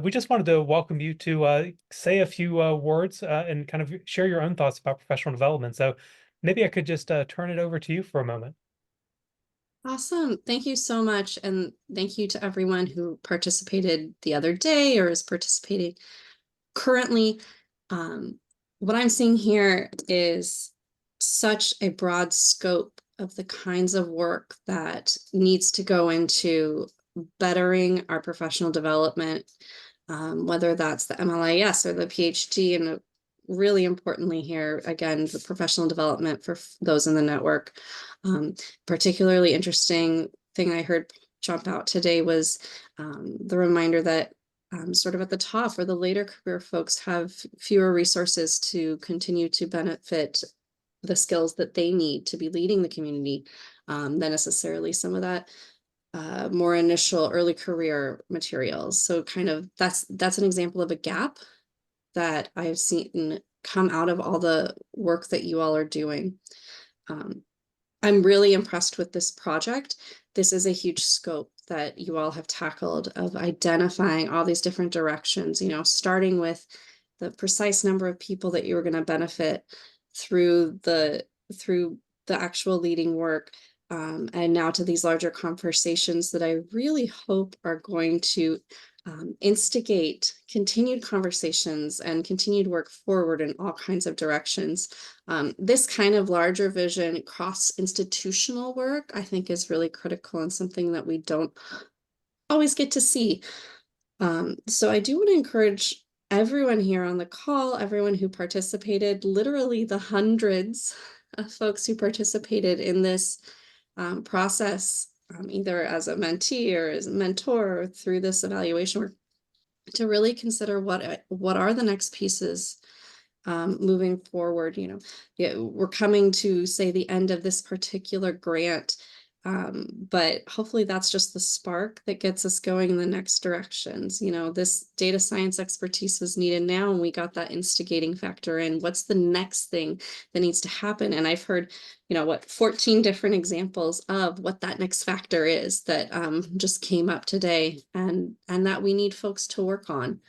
we just wanted to welcome you to say a few words and kind of share your own thoughts about professional development. So maybe I could just turn it over to you for a moment. Awesome. Thank you so much. And thank you to everyone who participated the other day or is participating currently. What I'm seeing here is such a broad scope of the kinds of work that needs to go into bettering our professional development, whether that's the MLIS or the PhD, and really importantly here, again, the professional development for those in the network. Particularly interesting thing I heard jump out today was the reminder that sort of at the top or the later career folks have fewer resources to continue to benefit the skills that they need to be leading the community than necessarily some of that more initial early career materials. So kind of that's an example of a gap that I've seen come out of all the work that you all are doing. I'm really impressed with this project. This is a huge scope that you all have tackled of identifying all these different directions, starting with the precise number of people that you were going to benefit through the actual leading work, and now to these larger conversations that I really hope are going to instigate continued conversations and continued work forward in all kinds of directions. This kind of larger vision, cross-institutional work, I think is really critical and something that we don't always get to see. So I do want to encourage everyone here on the call, everyone who participated, literally the hundreds of folks who participated in this process, either as a mentee or as a mentor or through this evaluation work, to really consider what are the next pieces moving forward. We're coming to say the end of this particular grant, but hopefully that's just the spark that gets us going in the next directions. This data science expertise was needed now, and we got that instigating factor in. What's the next thing that needs to happen? And I've heard, 14 different examples of what that next factor is that just came up today, and that we need folks to work on.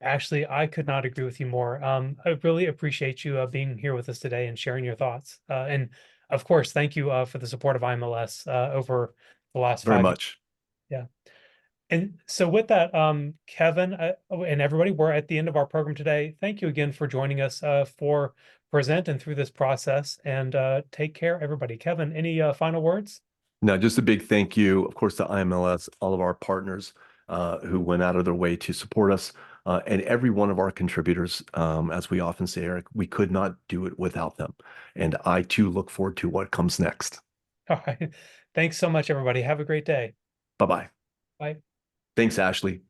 Ashley, I could not agree with you more. I really appreciate you being here with us today and sharing your thoughts. And of course, thank you for the support of IMLS over the last Very 5 much. Yeah. And so with that, Kevin and everybody, we're at the end of our program today. Thank you again for joining us for present and through this process. And take care, everybody. Kevin, any final words? No, just a big thank you, of course, to IMLS, all of our partners who went out of their way to support us, and every one of our contributors. As we often say, Eric, we could not do it without them. And I too look forward to what comes next. All right. Thanks so much, everybody. Have a great day. Bye-bye. Bye. Thanks, Ashley.